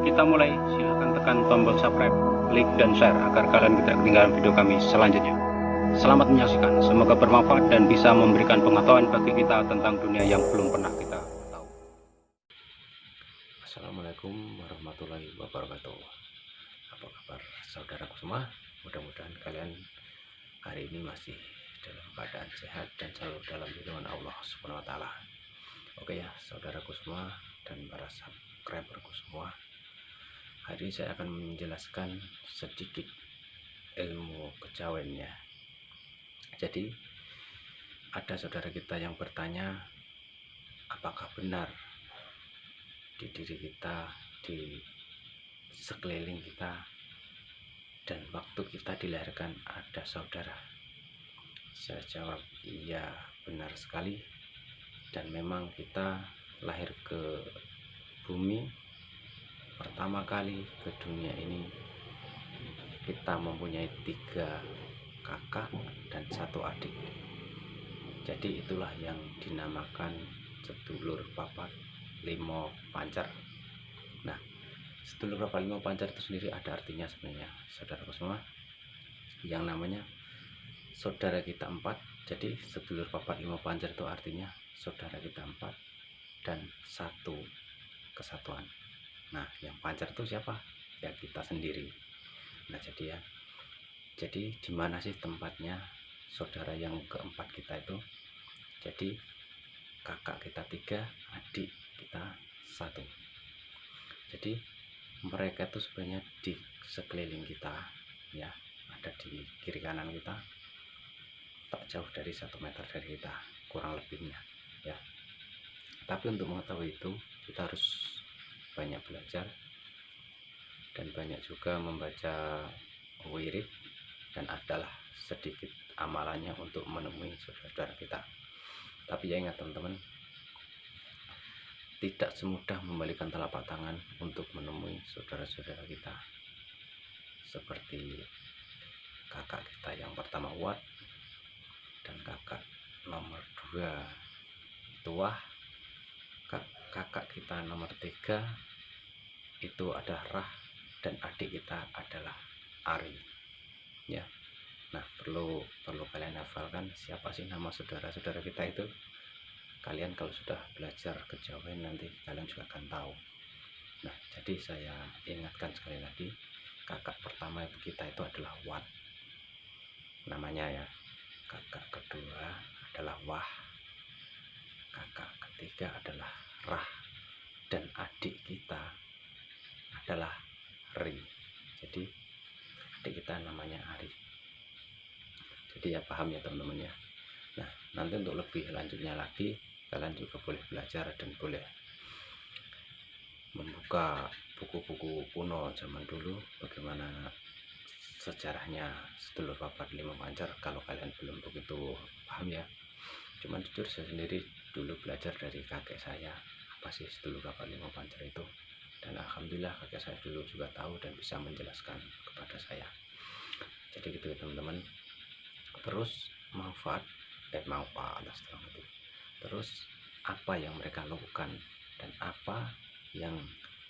kita mulai, silahkan tekan tombol subscribe, like, dan share agar kalian tidak ketinggalan video kami selanjutnya. Selamat menyaksikan, semoga bermanfaat dan bisa memberikan pengetahuan bagi kita tentang dunia yang belum pernah kita tahu. Assalamualaikum warahmatullahi wabarakatuh. Apa kabar saudaraku semua? Mudah-mudahan kalian hari ini masih dalam keadaan sehat dan selalu dalam lindungan Allah Subhanahu wa taala. Oke ya, saudaraku semua dan para subscriberku semua. Hari ini saya akan menjelaskan sedikit ilmu kejawen ya. Jadi ada saudara kita yang bertanya, apakah benar di diri kita, di sekeliling kita, dan waktu kita dilahirkan ada saudara? Saya jawab, iya, benar sekali. Dan memang kita lahir ke bumi pertama kali ke dunia ini, kita mempunyai 3 kakak dan 1 adik. Jadi itulah yang dinamakan sedulur papat limo pancer. Nah, sedulur papat limo pancer itu sendiri ada artinya sebenarnya, saudaraku semua. Yang namanya saudara kita 4. Jadi sedulur papat limo pancer itu artinya saudara kita 4 dan 1 kesatuan. Nah, yang pancer itu siapa? Ya kita sendiri. Nah, jadi di mana sih tempatnya saudara yang keempat kita itu? Jadi kakak kita 3, adik kita 1. Jadi mereka itu sebenarnya di sekeliling kita ya, ada di kiri kanan kita, tak jauh dari 1 meter dari kita kurang lebihnya ya. Tapi untuk mengetahui itu kita harus banyak belajar dan banyak juga membaca wirid, dan adalah sedikit amalannya untuk menemui saudara-saudara kita. Tapi ya ingat teman-teman, tidak semudah membalikan telapak tangan untuk menemui saudara-saudara kita. Seperti kakak kita yang pertama Wat, dan kakak nomor 2 Tuah, kakak kita nomor 3 itu adalah Rah, dan adik kita adalah Ari ya. Nah, perlu kalian hafalkan siapa sih nama saudara-saudara kita itu. Kalian kalau sudah belajar kejawen nanti kalian juga akan tahu. Nah, jadi saya ingatkan sekali lagi, kakak pertama itu kita itu adalah Wat namanya ya, kakak kedua adalah Wah, kakak ketiga adalah Rah, dan adik kita adalah Ri. Jadi adik kita namanya Ari. Jadi ya paham ya teman-teman ya. Nah, nanti untuk lebih lanjutnya lagi kalian juga boleh belajar dan boleh membuka buku-buku kuno zaman dulu, bagaimana sejarahnya sedulur papat limo pancer, kalau kalian belum begitu paham ya. Cuman jujur saya sendiri dulu belajar dari kakek saya apa sih sedulur papat limo pancer itu, dan alhamdulillah kakek saya dulu juga tahu dan bisa menjelaskan kepada saya. Jadi gitu ya teman-teman. Terus terus apa yang mereka lakukan dan apa yang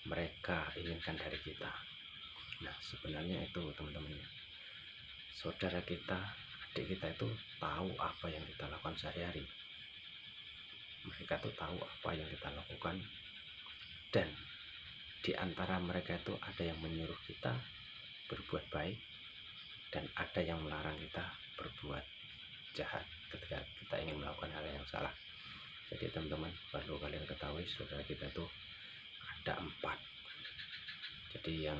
mereka inginkan dari kita. Nah, sebenarnya itu teman-teman ya, saudara kita, adik kita itu tahu apa yang kita lakukan sehari-hari. Mereka tuh tahu apa yang kita lakukan, dan di antara mereka itu ada yang menyuruh kita berbuat baik dan ada yang melarang kita berbuat jahat ketika kita ingin melakukan hal yang salah. Jadi teman-teman, perlu kalian ketahui saudara kita itu ada 4. Jadi yang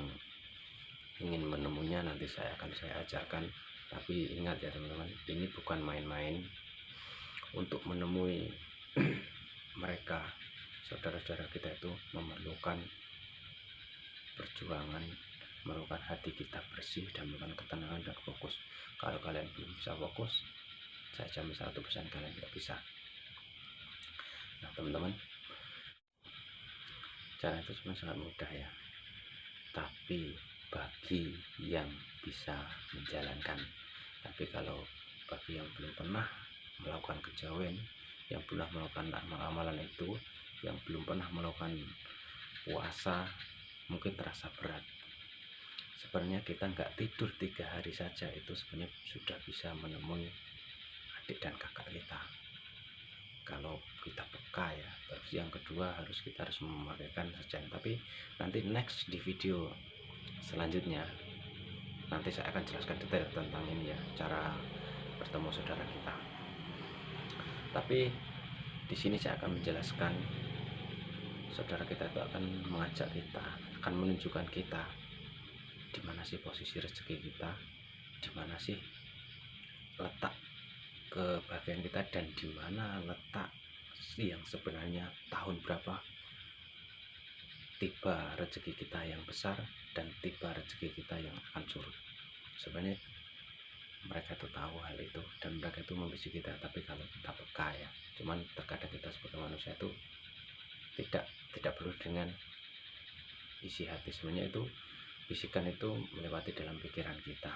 ingin menemunya nanti saya ajarkan. Tapi ingat ya teman-teman, ini bukan main-main. Untuk menemui mereka, saudara-saudara kita itu memerlukan perjuangan, memerlukan hati kita bersih dan memerlukan ketenangan dan fokus. Kalau kalian belum bisa fokus, saya jamin 100% kalian tidak bisa. Nah teman-teman, cara itu sebenarnya sangat mudah ya, tapi bagi yang bisa menjalankan. Tapi kalau bagi yang belum pernah melakukan kejawen, yang pernah melakukan amalan itu, yang belum pernah melakukan puasa, mungkin terasa berat. Sebenarnya kita nggak tidur 3 hari saja itu sebenarnya sudah bisa menemui adik dan kakak kita kalau kita peka ya. Terus yang kedua kita harus memakaikan sejen, tapi nanti next di video selanjutnya nanti saya akan jelaskan detail tentang ini ya, cara bertemu saudara kita. Tapi di sini saya akan menjelaskan saudara kita itu akan mengajak kita, akan menunjukkan kita di mana sih posisi rezeki kita, di mana sih letak kebahagiaan kita, dan di mana letak yang sebenarnya tahun berapa tiba rezeki kita yang besar dan tiba rezeki kita yang akan surut. Sebenarnya mereka itu tahu hal itu dan mereka itu membisik kita, tapi kalau kita peka ya, cuman terkadang kita sebagai manusia itu tidak perlu dengan isi hati. Sebenarnya itu bisikan itu melewati dalam pikiran kita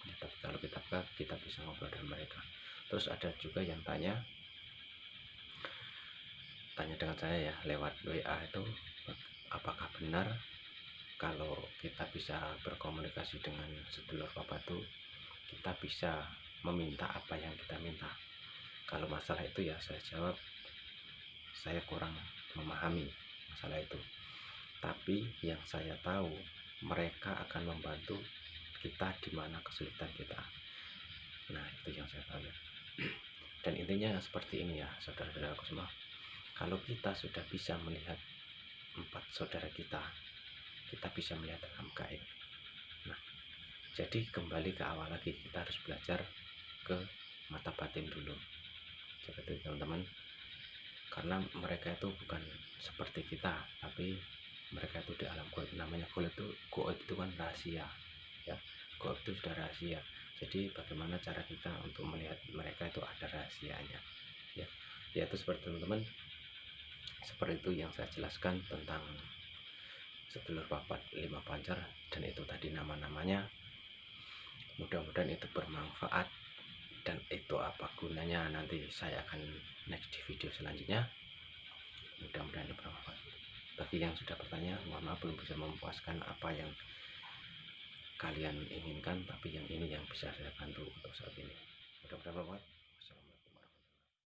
ya, tapi kalau kita peka kita bisa ngobrol dengan mereka. Terus ada juga yang tanya dengan saya ya lewat WA itu, apakah benar kalau kita bisa berkomunikasi dengan sedulur papa itu kita bisa meminta apa yang kita minta? Kalau masalah itu ya saya jawab, saya kurang memahami masalah itu, tapi yang saya tahu mereka akan membantu kita di mana kesulitan kita. Nah itu yang saya tahu ya. Dan intinya seperti ini ya saudara-saudaraku semua, kalau kita sudah bisa melihat 4 saudara kita bisa melihat dalam gaib. Nah jadi kembali ke awal lagi, kita harus belajar ke mata batin dulu seperti teman-teman, karena mereka itu bukan seperti kita, tapi mereka itu di alam gaib. Namanya gaib itu kan rahasia ya, gaib itu sudah rahasia. Jadi bagaimana cara kita untuk melihat mereka itu ada rahasianya ya. Ya itu seperti teman-teman, seperti itu yang saya jelaskan tentang sedulur papat 5 pancar, dan itu tadi nama-namanya. Mudah-mudahan itu bermanfaat, dan itu apa gunanya nanti saya akan next di video selanjutnya. Mudah-mudahan itu bermanfaat. Bagi yang sudah bertanya, mohon maaf belum bisa memuaskan apa yang kalian inginkan, tapi yang ini yang bisa saya bantu untuk saat ini. Mudah-mudahan bermanfaat.